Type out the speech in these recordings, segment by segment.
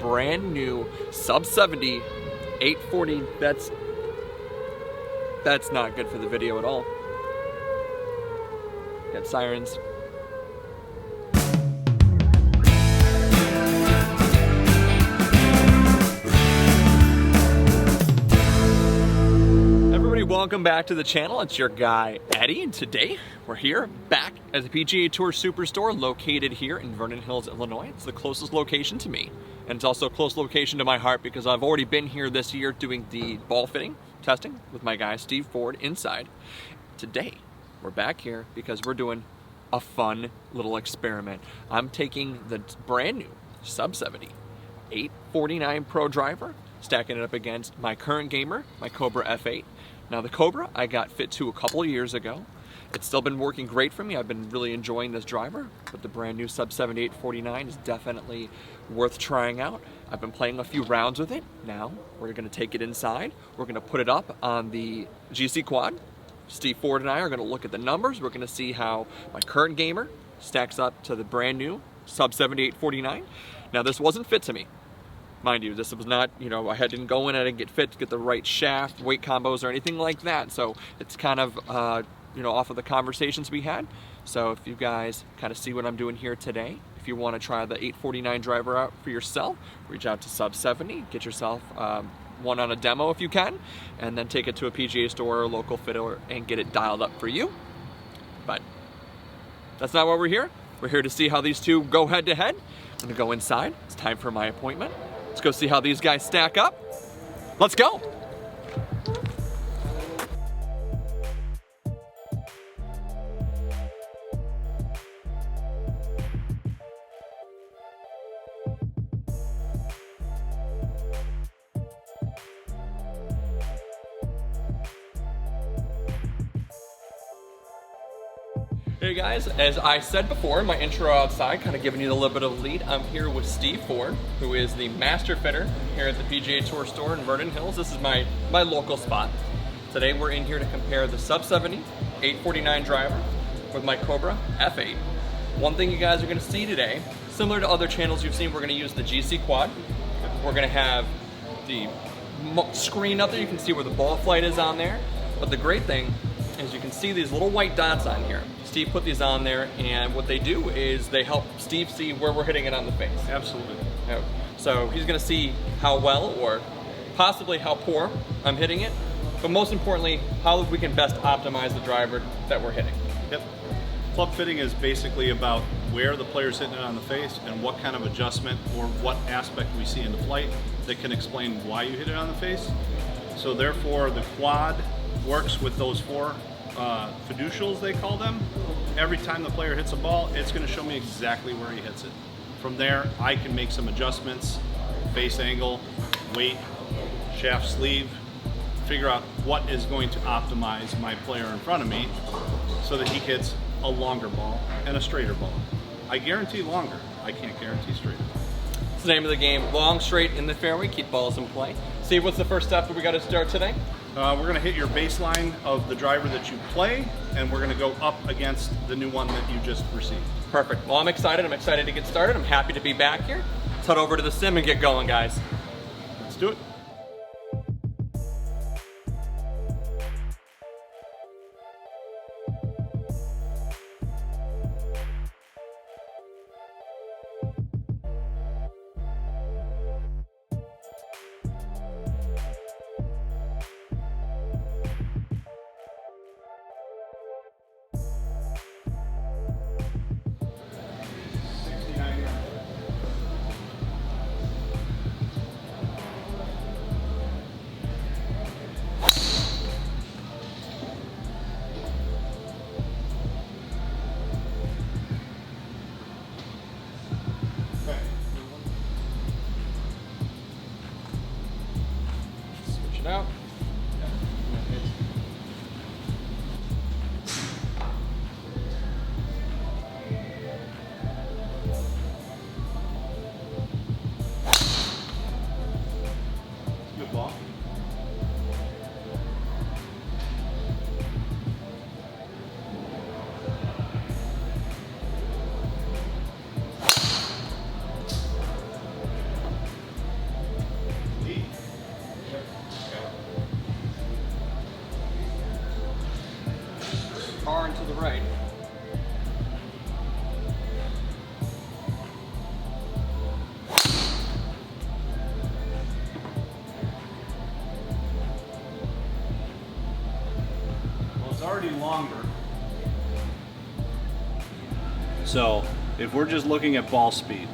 brand new sub 70 840. That's not good for the video at all. Got sirens. Everybody, welcome back to the channel. It's your guy Eddie, and today we're here back at the PGA Tour Superstore located here in Vernon Hills, Illinois. It's the closest location to me, and it's also a close location to my heart because I've already been here this year doing the ball fitting testing with my guy Steve Ford inside. Today we're back here because we're doing a fun little experiment. I'm taking the brand new sub 70 849 Pro driver, stacking it up against my current gamer, my Cobra F8. Now the Cobra I got fit to a couple of years ago. It's still been working great for me. I've been really enjoying this driver, but the brand new sub 70 849 is definitely worth trying out. I've been playing a few rounds with it. Now we're gonna take it inside. We're gonna put it up on the GC quad. Steve Ford and I are gonna look at the numbers. We're gonna see how my current gamer stacks up to the brand new sub 70 849. Now this wasn't fit to me. Mind you, this was not, I didn't go in, I didn't get fit to get the right shaft, weight combos, or anything like that. So it's kind of, off of the conversations we had. So if you guys kind of see what I'm doing here today, if you want to try the 849 driver out for yourself, reach out to sub 70, get yourself one on a demo if you can, and then take it to a PGA store or a local fitter and get it dialed up for you. But that's not why we're here. We're here to see how these two go head to head. I'm gonna go inside. It's time for my appointment. Let's go see how these guys stack up. Let's go. Hey guys, as I said before in my intro outside, kind of giving you a little bit of a lead, I'm here with Steve Ford, who is the master fitter here at the PGA Tour Store in Vernon Hills. This is my local spot. Today we're in here to compare the sub 70 849 driver with my Cobra F8. One thing you guys are going to see today, similar to other channels you've seen, we're going to use the GC quad. We're going to have the screen up there. You can see where the ball flight is on there. But the great thing is you can see these little white dots on here. Steve put these on there, and what they do is they help Steve see where we're hitting it on the face. Absolutely. So he's gonna see how well or possibly how poor I'm hitting it, but most importantly, how we can best optimize the driver that we're hitting. Yep. Club fitting is basically about where the player's hitting it on the face and what kind of adjustment or what aspect we see in the flight that can explain why you hit it on the face. So therefore, the quad works with those four fiducials, they call them. Every time the player hits a ball, it's going to show me exactly where he hits it. From there, I can make some adjustments, face angle, weight, shaft sleeve, figure out what is going to optimize my player in front of me so that he hits a longer ball and a straighter ball. I guarantee longer. I can't guarantee straighter. It's the name of the game. Long, straight, in the fairway, keep balls in play. Steve, what's the first step that we got to start today? We're going to hit your baseline of the driver that you play, and we're going to go up against the new one that you just received. Perfect. Well, I'm excited. I'm excited to get started. I'm happy to be back here. Let's head over to the sim and get going, guys. Let's do it. Switch it out. Good ball. longer. So if we're just looking at ball speed,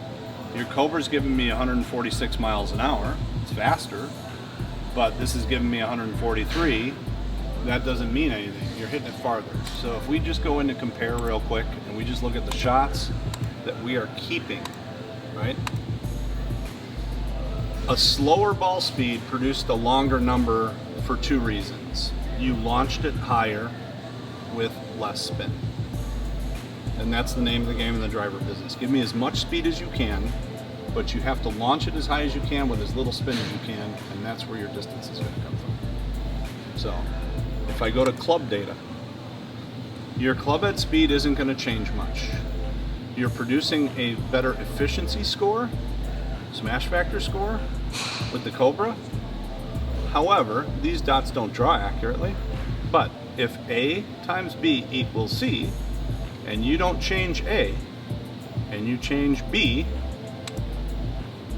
your Cobra's giving me 146 miles an hour. It's faster, but this is giving me 143. That doesn't mean anything. You're hitting it farther. So if we just go in to compare real quick and we just look at the shots that we are keeping, right? A slower ball speed produced a longer number for two reasons. You launched it higher with less spin. And that's the name of the game in the driver business. Give me as much speed as you can, but you have to launch it as high as you can with as little spin as you can, and that's where your distance is going to come from. So, if I go to club data, your club head speed isn't going to change much. You're producing a better efficiency score, smash factor score with the Cobra. However, these dots don't draw accurately, but if A times B equals C, and you don't change A, and you change B,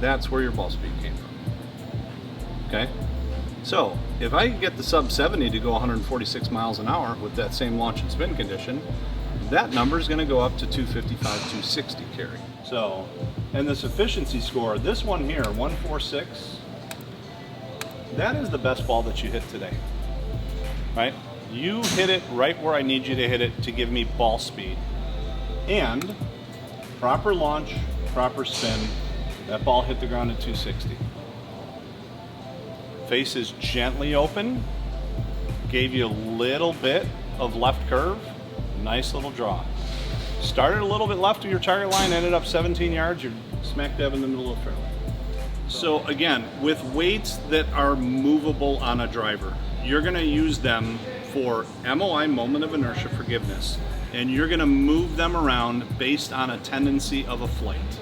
that's where your ball speed came from. Okay? So, if I get the sub 70 to go 146 miles an hour with that same launch and spin condition, that number is going to go up to 255, 260 carry. So, and this efficiency score, this one here, 146, that is the best ball that you hit today, right? You hit it right where I need you to hit it to give me ball speed. And proper launch, proper spin, that ball hit the ground at 260. Face is gently open, gave you a little bit of left curve, nice little draw. Started a little bit left of your target line, ended up 17 yards, you're smack dab in the middle of the fairway. So again, with weights that are movable on a driver, you're gonna use them for MOI, moment of inertia forgiveness, and you're gonna move them around based on a tendency of a flight.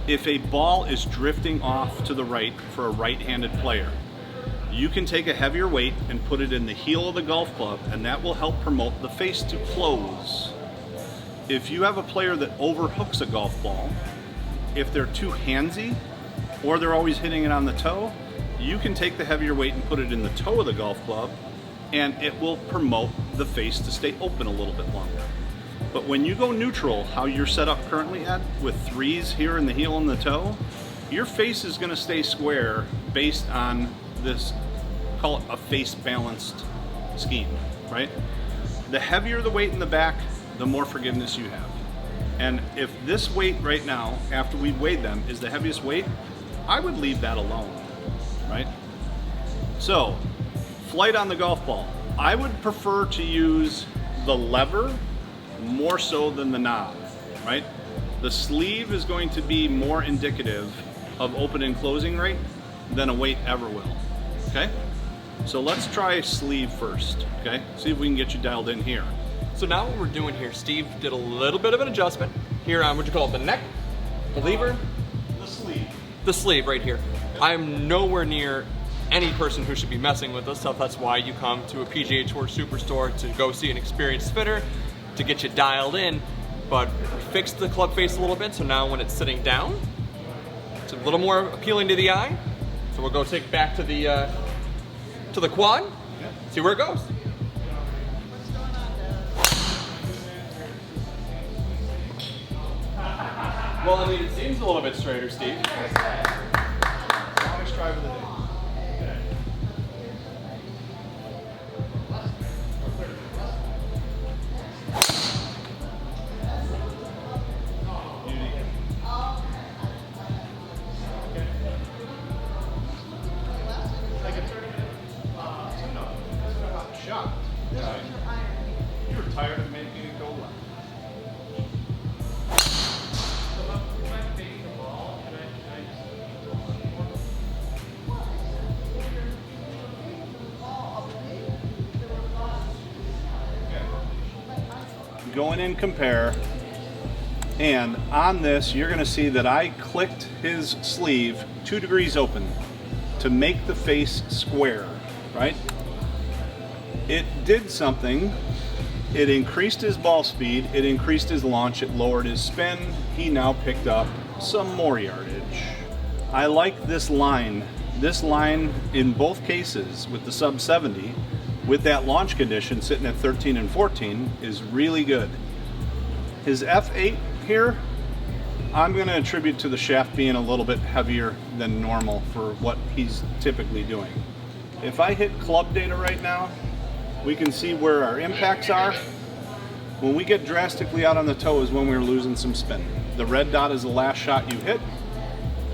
If a ball is drifting off to the right for a right-handed player, you can take a heavier weight and put it in the heel of the golf club, and that will help promote the face to close. If you have a player that overhooks a golf ball, if they're too handsy, or they're always hitting it on the toe, you can take the heavier weight and put it in the toe of the golf club, and it will promote the face to stay open a little bit longer. But when you go neutral, how you're set up currently, Ed, with threes here in the heel and the toe, your face is gonna stay square based on this, call it a face balanced scheme, right? The heavier the weight in the back, the more forgiveness you have. And if this weight right now, after we weighed them, is the heaviest weight, I would leave that alone, right? So, flight on the golf ball. I would prefer to use the lever more so than the knob, right? The sleeve is going to be more indicative of open and closing rate than a weight ever will, okay? So let's try sleeve first, okay? See if we can get you dialed in here. So now what we're doing here, Steve did a little bit of an adjustment here on what you call it, the neck, the lever, The sleeve. the sleeve right here. I'm nowhere near any person who should be messing with this stuff. That's why you come to a PGA Tour Superstore to go see an experienced fitter to get you dialed in. But we fixed the club face a little bit, so now when it's sitting down, it's a little more appealing to the eye. So we'll go take it back to the quad, see where it goes. Well, I mean, it seems a little bit straighter, Steve. Longest drive of the day. Shot. Yeah. You were tired of making it go left. Go in and compare, and on this you're going to see that I clicked his sleeve 2 degrees open to make the face square, right? It did something. It increased his ball speed, it increased his launch, it lowered his spin. He now picked up some more yardage. I like this line. This line in both cases with the sub 70 with that launch condition sitting at 13 and 14 is really good. His F8 here, I'm going to attribute to the shaft being a little bit heavier than normal for what he's typically doing. If I hit club data right now, we can see where our impacts are. When we get drastically out on the toe is when we're losing some spin. The red dot is the last shot you hit.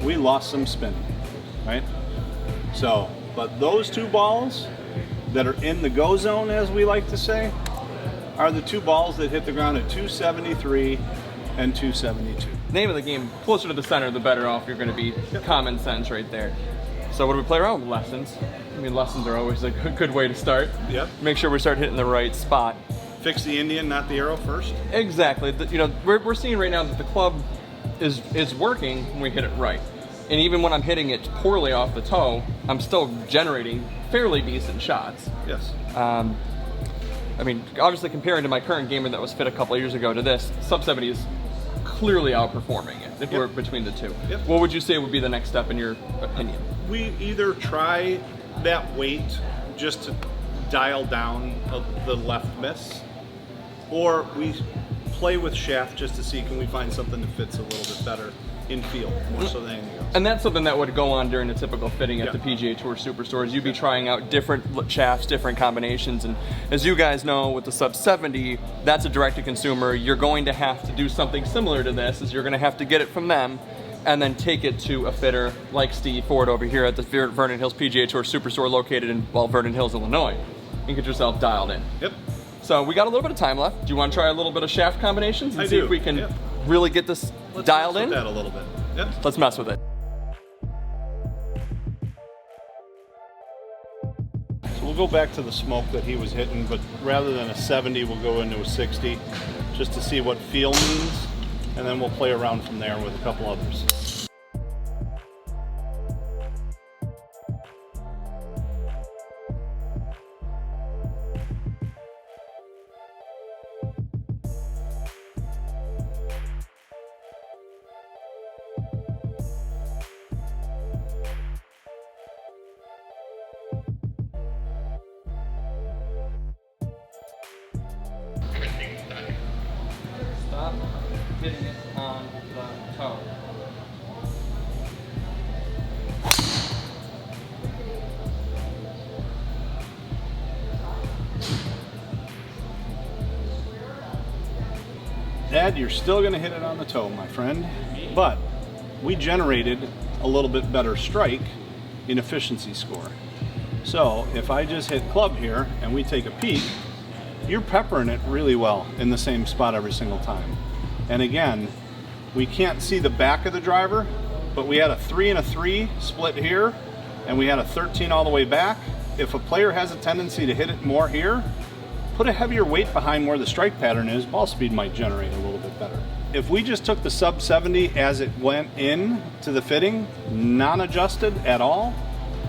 We lost some spin, right? So, but those two balls that are in the go zone, as we like to say, are the two balls that hit the ground at 273 and 272. Name of the game, closer to the center, the better off you're going to be. Yep. Common sense right there. So what do we play around with? Lessons. I mean, lessons are always a good way to start. Yep. Make sure we start hitting the right spot. Fix the Indian, not the arrow first. Exactly. You know, we're seeing right now that the club is working when we hit it right. And even when I'm hitting it poorly off the toe, I'm still generating fairly decent shots. Yes. I mean, obviously comparing to my current gamer that was fit a couple of years ago to this, sub 70 is clearly outperforming it if we're between the two. Yep. What would you say would be the next step in your opinion? We either try that weight just to dial down the left miss, or we play with shaft just to see can we find something that fits a little bit better in field, more so than anything else. And that's something that would go on during a typical fitting at Yeah. the PGA Tour Superstores. You'd be trying out different shafts, different combinations, and as you guys know, with the sub 70, that's a direct-to-consumer. You're going to have to do something similar to this, is you're going to have to get it from them and then take it to a fitter like Steve Ford over here at the Vernon Hills PGA Tour Superstore located in, well, Vernon Hills, Illinois, and get yourself dialed in. Yep. So we got a little bit of time left. Do you want to try a little bit of shaft combinations and see if we can really get this dialed in? Let's that a little bit. Yep. Let's mess with it. So we'll go back to the smoke that he was hitting, but rather than a 70, we'll go into a 60 just to see what feel means, and then we'll play around from there with a couple others. Stop hitting it on the toe. Dad, you're still going to hit it on the toe, my friend, but we generated a little bit better strike in efficiency score. So if I just hit club here and we take a peek, you're peppering it really well in the same spot every single time. And again, we can't see the back of the driver, but we had a 3 and a 3 split here, and we had a 13 all the way back. If a player has a tendency to hit it more here, put a heavier weight behind where the strike pattern is, ball speed might generate a little bit better. If we just took the sub 70 as it went in to the fitting, non-adjusted at all,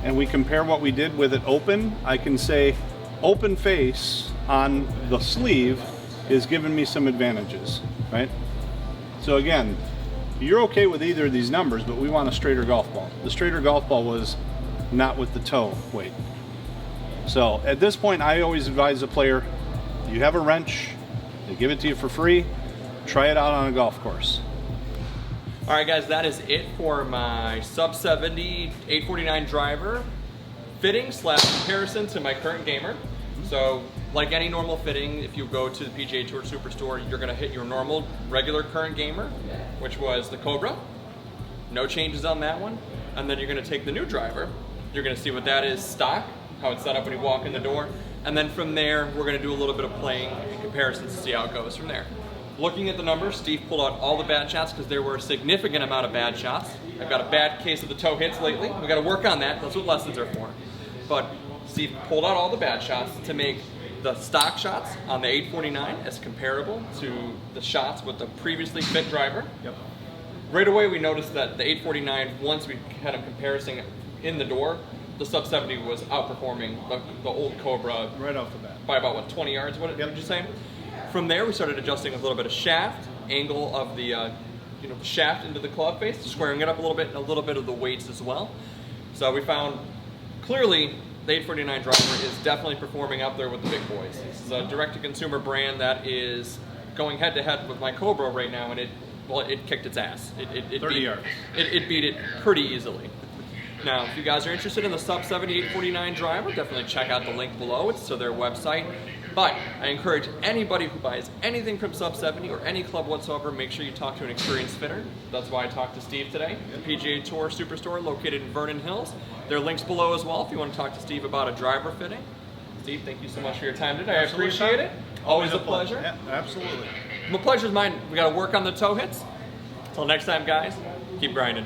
and we compare what we did with it open, I can say open face on the sleeve is giving me some advantages, right? So again, you're okay with either of these numbers, but we want a straighter golf ball. The straighter golf ball was not with the toe weight. So at this point, I always advise the player, you have a wrench, they give it to you for free, try it out on a golf course. All right, guys, that is it for my sub 70 849 driver fitting / comparison to my current gamer. So like any normal fitting, if you go to the PGA Tour Superstore, you're gonna hit your normal, regular current gamer, which was the Cobra. No changes on that one. And then you're gonna take the new driver. You're gonna see what that is stock, how it's set up when you walk in the door. And then from there, we're gonna do a little bit of playing and comparisons to see how it goes from there. Looking at the numbers, Steve pulled out all the bad shots because there were a significant amount of bad shots. I've got a bad case of the toe hits lately. We gotta work on that, that's what lessons are for. But Steve pulled out all the bad shots to make the stock shots on the 849 as comparable to the shots with the previously fit driver. Yep. Right away we noticed that the 849, once we had a comparison in the door, the sub 70 was outperforming the old Cobra Right off the bat. by about, what, 20 yards, what did you say? From there we started adjusting a little bit of shaft, angle of the the shaft into the club face, squaring it up a little bit, and a little bit of the weights as well. So we found clearly the 849 driver is definitely performing up there with the big boys. This is a direct-to-consumer brand that is going head-to-head with my Cobra right now, and it kicked its ass. It 30 yards. It beat it pretty easily. Now, if you guys are interested in the sub 70 849 driver, definitely check out the link below. It's to their website. But I encourage anybody who buys anything from sub 70 or any club whatsoever, make sure you talk to an experienced fitter. That's why I talked to Steve today, the PGA Tour Superstore located in Vernon Hills. There are links below as well if you want to talk to Steve about a driver fitting. Steve, thank you so much for your time today. Absolutely. I appreciate it. Always a pleasure. Yeah, absolutely. The pleasure's mine. We got to work on the toe hits. Until next time, guys, keep grinding.